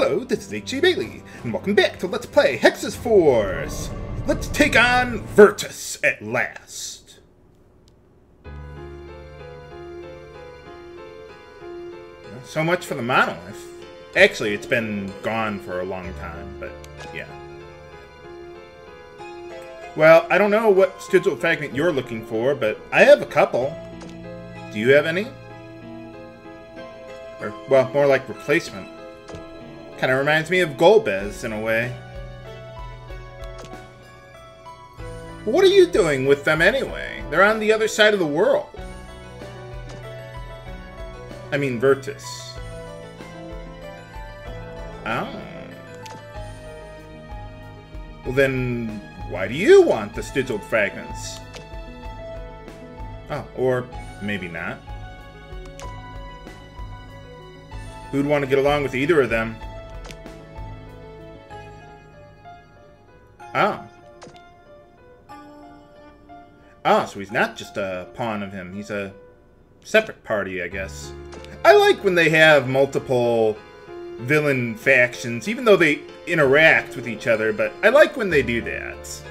Hello, this is Hexyz, and welcome back to Let's Play Hexyz Force! Let's take on Virtus at last! So much for the monolith. Actually, it's been gone for a long time, but yeah. Well, I don't know what scheduled fragment you're looking for, but I have a couple. Do you have any? Or, well, more like replacement. Kind of reminds me of Golbez in a way. What are you doing with them anyway? They're on the other side of the world. I mean, Virtus. Oh. Well then, why do you want the sigilled fragments? Oh, or maybe not. Who'd want to get along with either of them? Oh. Oh, so he's not just a pawn of him. He's a separate party, I guess. I like when they have multiple villain factions, even though they interact with each other, but I like when they do that.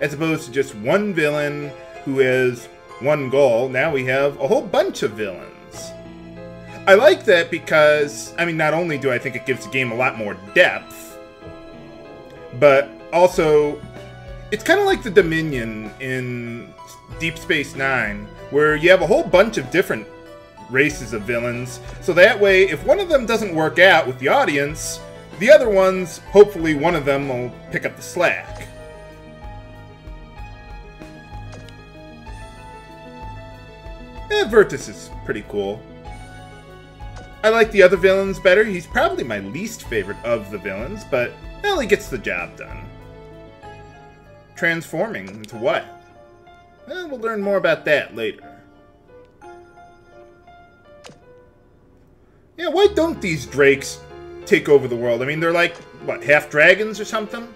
As opposed to just one villain who has one goal, now we have a whole bunch of villains. I like that because, I mean, not only do I think it gives the game a lot more depth, but also, it's kind of like the Dominion in Deep Space Nine, where you have a whole bunch of different races of villains, so that way, if one of them doesn't work out with the audience, the other ones, hopefully one of them will pick up the slack. Virtus is pretty cool. I like the other villains better. He's probably my least favorite of the villains, but, well, he gets the job done. Transforming into what? Well, we'll learn more about that later. Yeah, why don't these drakes take over the world? I mean, they're like, what, half dragons or something?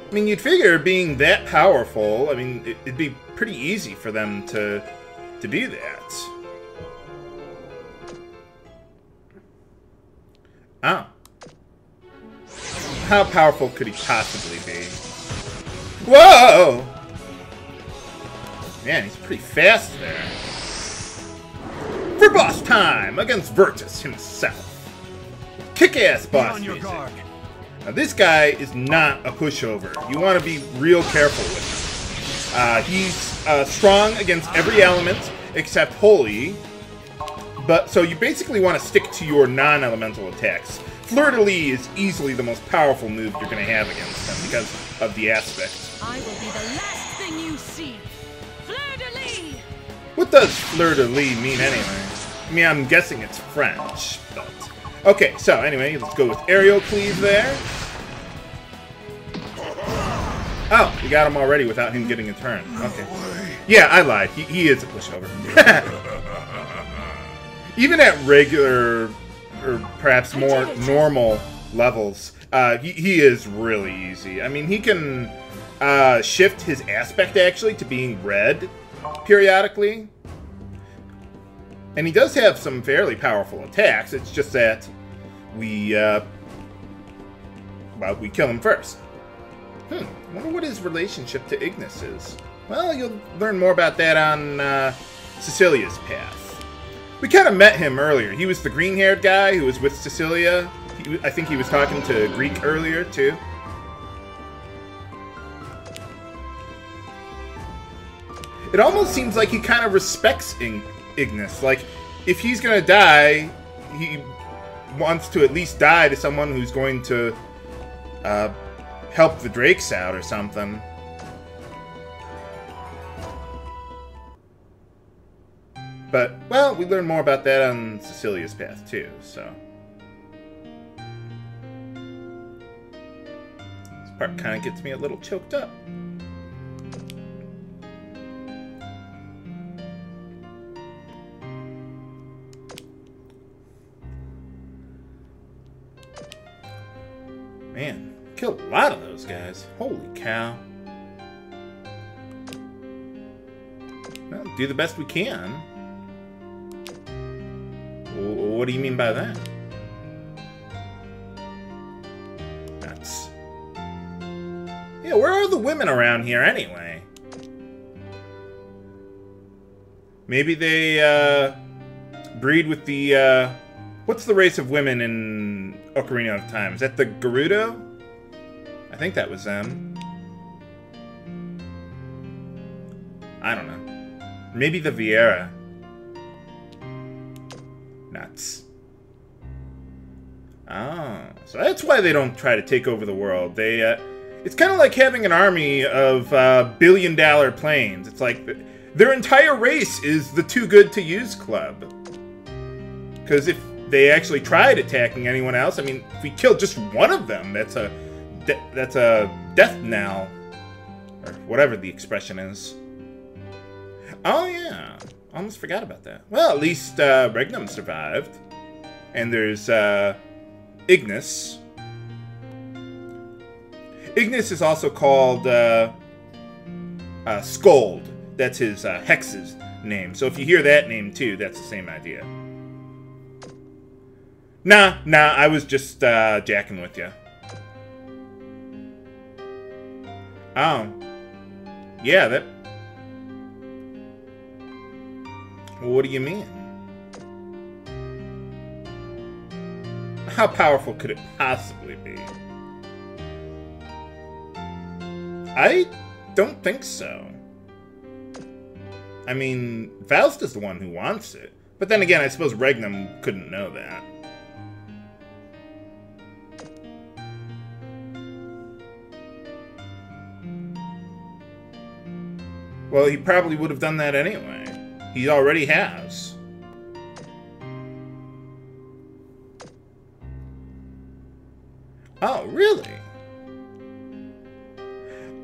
I mean, you'd figure being that powerful, I mean, it'd be pretty easy for them to do that. Oh. How powerful could he possibly be? Whoa! Man, he's pretty fast there. For boss time against Virtus himself. Kick-ass boss music. Now this guy is not a pushover. You want to be real careful with him. He's strong against every element except holy. But so you basically want to stick to your non-elemental attacks. Fleur-de-lis is easily the most powerful move you're going to have against him because of the aspect. I will be the last thing you see. Fleur-de-lis! What does fleur-de-lis mean anyway? I mean, I'm guessing it's French, but... Okay, so anyway, let's go with aerial cleave there. Oh, we got him already without him getting a turn. Okay. Yeah, I lied. He is a pushover. Even at regular, or perhaps more normal levels, he is really easy. I mean, he can shift his aspect, actually, to being red periodically. And he does have some fairly powerful attacks. It's just that we kill him first. I wonder what his relationship to Ignis is. Well, you'll learn more about that on Cecilia's path. We kind of met him earlier. He was the green-haired guy who was with Cecilia. I think he was talking to Greek earlier, too. It almost seems like he kind of respects Ignis. Like, if he's going to die, he wants to at least die to someone who's going to help the Drakes out or something. But, well, we learn more about that on Cecilia's path, too, so... This part kind of gets me a little choked up. Man, killed a lot of those guys. Holy cow. Well, do the best we can. What do you mean by that? Yeah, where are the women around here anyway? Maybe they, breed with the, what's the race of women in Ocarina of Time? Is that the Gerudo? I think that was them. I don't know. Maybe the Viera. Nuts. Oh, so that's why they don't try to take over the world. They, it's kind of like having an army of billion-dollar planes. It's like their entire race is the Too Good to Use Club. Because if they actually tried attacking anyone else, I mean, if we kill just one of them, that's a death knell, or whatever the expression is. Oh yeah, almost forgot about that. Well, at least Regnum survived, and there's Ignis. Ignis is also called Scold. That's his Hexyz name. So if you hear that name too, that's the same idea. Nah, I was just jacking with you. Oh. Yeah, that... What do you mean? How powerful could it possibly be? I don't think so. I mean, Faust is the one who wants it. But then again, I suppose Regnum couldn't know that. Well, he probably would have done that anyway. He already has. Oh, really?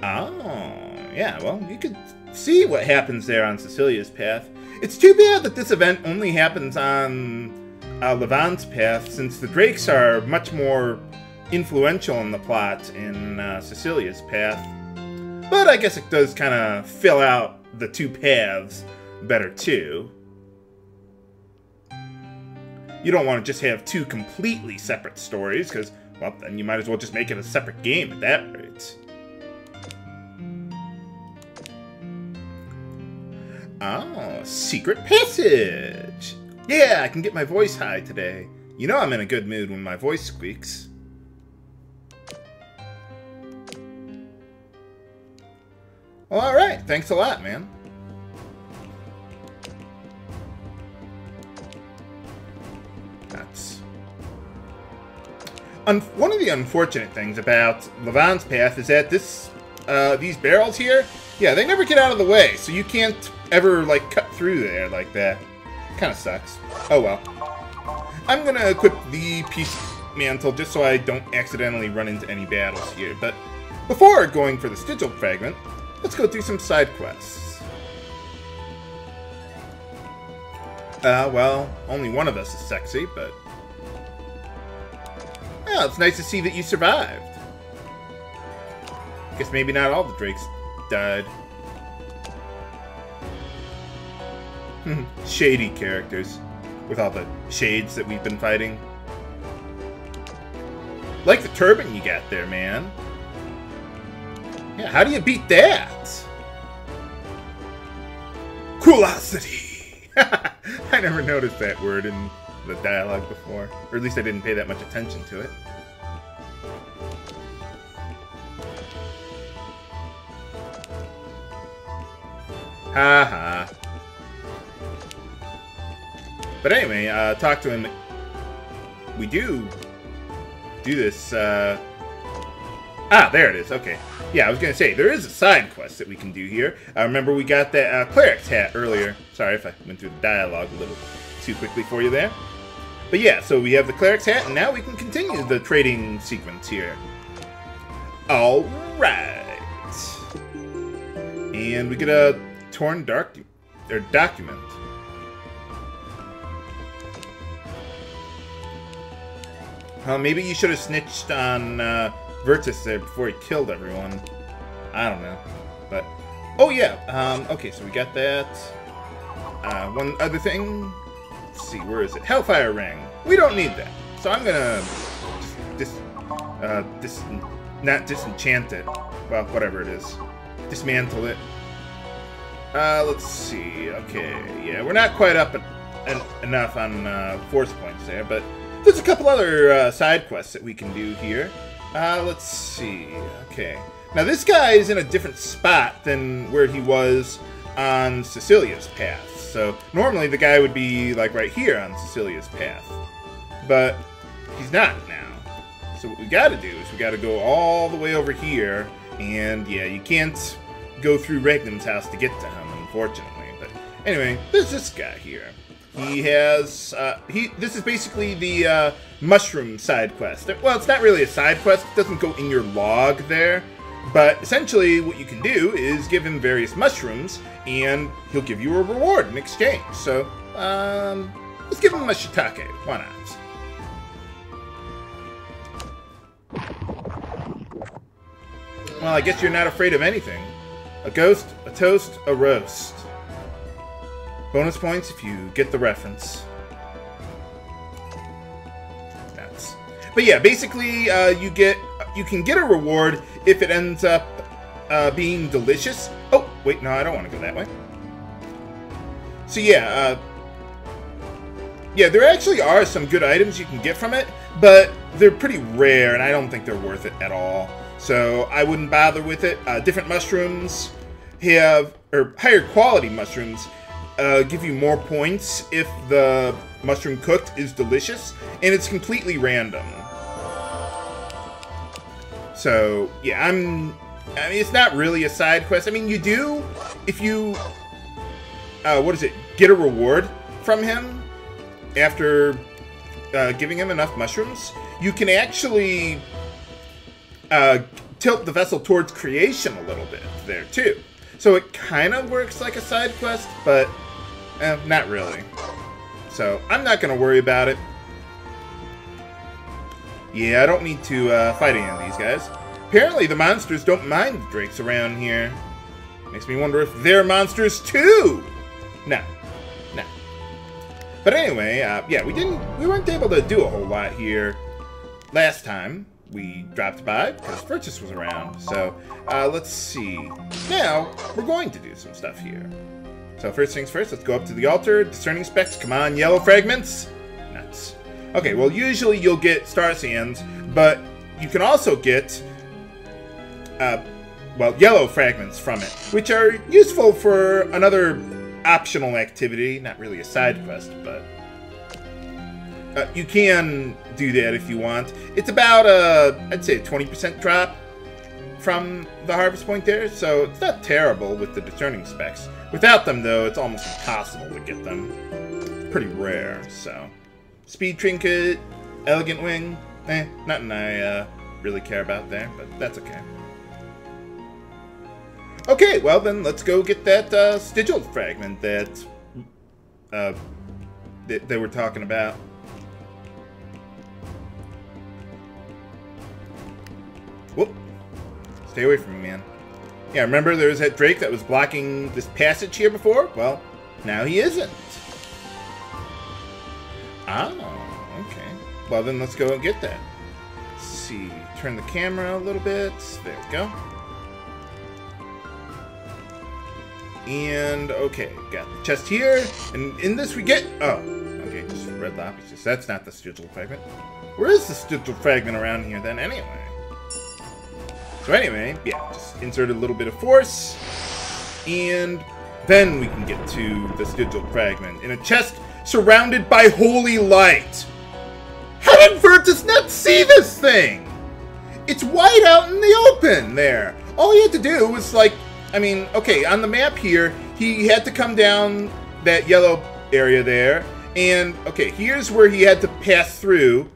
Oh, yeah, well, you could see what happens there on Cecilia's path. It's too bad that this event only happens on Levant's path, since the Drakes are much more influential in the plot in Cecilia's path. But I guess it does kind of fill out the two paths better, too. You don't want to just have two completely separate stories, because, well, then you might as well just make it a separate game at that rate. Oh, secret passage! Yeah, I can get my voice high today. You know I'm in a good mood when my voice squeaks. Well, alright, thanks a lot, man. That's... One of the unfortunate things about Levant's path is that these barrels here, yeah, they never get out of the way, so you can't ever, like, cut through there like that. Kinda sucks. Oh well. I'm gonna equip the Peace Mantle just so I don't accidentally run into any battles here, but before going for the Sigil Fragment, let's go through some side quests. Well, only one of us is sexy, but... Well, it's nice to see that you survived. Guess maybe not all the Drakes died. Shady characters, with all the shades that we've been fighting. Like the turban you got there, man. Yeah, how do you beat that? Coolosity! I never noticed that word in the dialogue before. Or at least I didn't pay that much attention to it. Haha. But anyway, talk to him. We do this, there it is. Okay. Yeah, I was going to say, there is a side quest that we can do here. Remember, we got that cleric's hat earlier. Sorry if I went through the dialogue a little too quickly for you there. But yeah, so we have the cleric's hat, and now we can continue the trading sequence here. Alright. And we get a torn document. Maybe you should have snitched on Virtus there before he killed everyone. I don't know. But, oh yeah, okay, so we got that. One other thing. Let's see, where is it? Hellfire Ring. We don't need that. So I'm gonna not disenchant it. well, whatever it is. Dismantle it. Let's see. Okay, yeah, we're not quite up enough on force points there, but there's a couple other side quests that we can do here. Let's see. Okay. Now, this guy is in a different spot than where he was on Cecilia's path. So, normally the guy would be, like, right here on Cecilia's path. But he's not now. So what we gotta do is we gotta go all the way over here. And, yeah, you can't go through Regnum's house to get to him, unfortunately. But, anyway, there's this guy here. He has, this is basically the, mushroom side quest. Well, it's not really a side quest. It doesn't go in your log there. But essentially, what you can do is give him various mushrooms, and he'll give you a reward in exchange. So, let's give him a shiitake. Why not? Well, I guess you're not afraid of anything. A ghost, a toast, a roast. Bonus points if you get the reference. That's. But yeah, basically, you can get a reward if it ends up being delicious. Oh, wait, no, I don't want to go that way. So yeah, yeah, there actually are some good items you can get from it, but they're pretty rare, and I don't think they're worth it at all. So I wouldn't bother with it. Different mushrooms have, or higher quality mushrooms, give you more points if the mushroom cooked is delicious, and it's completely random. So, yeah, I mean, it's not really a side quest. I mean, you do, if you, get a reward from him after giving him enough mushrooms, you can actually tilt the vessel towards creation a little bit there, too. So it kind of works like a side quest, but not really. So, I'm not going to worry about it. Yeah, I don't need to fight any of these guys. Apparently, the monsters don't mind the drakes around here. Makes me wonder if they're monsters too. No. But anyway, yeah, we weren't able to do a whole lot here last time we dropped by because Virtus was around. So, let's see. Now, we're going to do some stuff here. So, first things first, let's go up to the altar. Discerning specs, come on, yellow fragments. Nuts. Okay, well, usually you'll get star sands, but you can also get, well, yellow fragments from it, which are useful for another optional activity. Not really a side quest, but you can do that if you want. It's about, I'd say a 20% drop from the harvest point there, so it's not terrible with the discerning specs. Without them, though, it's almost impossible to get them. Pretty rare, so. Speed trinket, elegant wing, nothing I really care about there, but that's okay. Okay, well then let's go get that sigil fragment that they were talking about. Whoop! Stay away from me, man. Yeah, remember there was that drake that was blocking this passage here before? Well, now he isn't. Oh, okay. Well, then let's go and get that. Let's see. Turn the camera a little bit. There we go. And, okay. Got the chest here. And in this we get... Oh, okay. Just red lapis. That's not the sigil fragment. Where is the sigil fragment around here then, anyway? So anyway, yeah. Just insert a little bit of force. And then we can get to the sigil fragment. In a chest... surrounded by holy light. How did Virtus not see this thing? It's wide out in the open there. All he had to do was like, I mean, okay, on the map here, he had to come down that yellow area there. And, okay, here's where he had to pass through.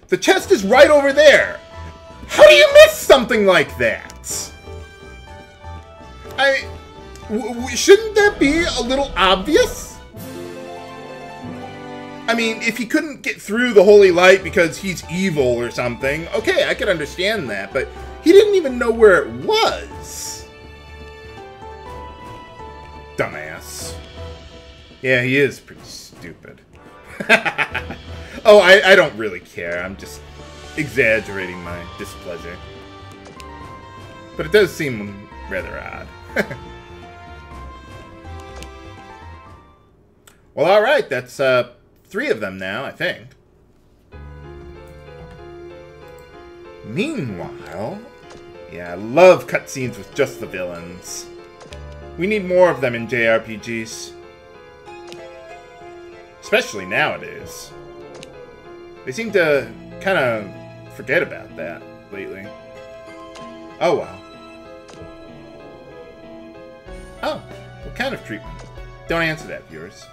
The chest is right over there. How do you miss something like that? Shouldn't that be a little obvious? I mean, if he couldn't get through the holy light because he's evil or something, okay, I could understand that, but he didn't even know where it was. Dumbass. Yeah, he is pretty stupid. Oh, I don't really care. I'm just exaggerating my displeasure. But it does seem rather odd. Well, alright, that's 3 of them now, I think. Meanwhile... Yeah, I love cutscenes with just the villains. We need more of them in JRPGs. Especially nowadays. They seem to kind of forget about that lately. Oh, wow. Oh, what kind of treatment? Don't answer that, viewers.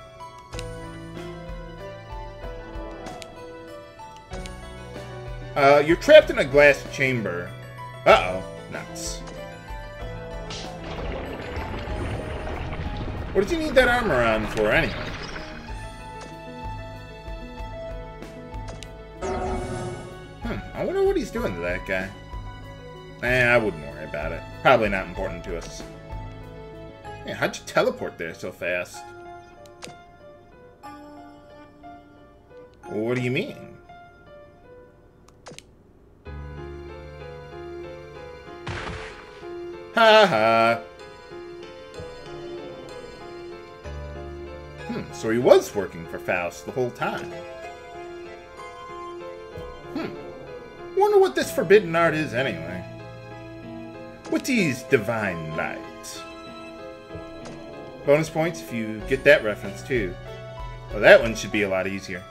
You're trapped in a glass chamber. Uh-oh. Nuts. What does he need that armor on for, anyway? I wonder what he's doing to that guy. I wouldn't worry about it. Probably not important to us. Yeah, how'd you teleport there so fast? What do you mean? Ha ha. So he was working for Faust the whole time. Wonder what this forbidden art is anyway. Witty's Divine Light. Bonus points if you get that reference too. Well, that one should be a lot easier.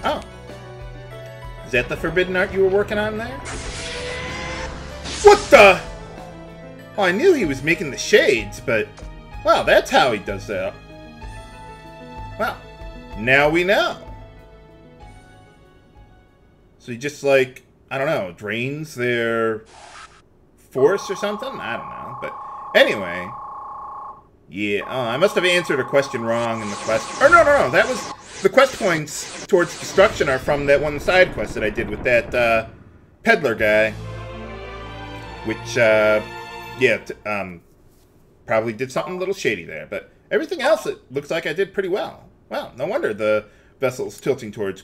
Oh. Is that the forbidden art you were working on there? What the? Well, I knew he was making the shades, but... Wow, that's how he does that. Well, now we know. So he just, like, I don't know, drains their force or something? I don't know. But anyway. Yeah. Oh, I must have answered a question wrong in the quest. Or no. That was... The quest points towards destruction are from that one side quest that I did with that peddler guy. Which, probably did something a little shady there. But everything else, it looks like I did pretty well. Well, no wonder the vessel's tilting towards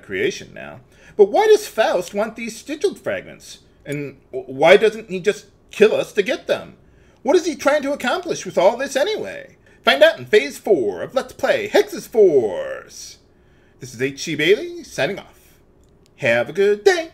creation now. But why does Faust want these sigil fragments? And why doesn't he just kill us to get them? What is he trying to accomplish with all this anyway? Find out in Phase 4 of Let's Play Hexyz Force. This is Hexyz Bailey, signing off. Have a good day.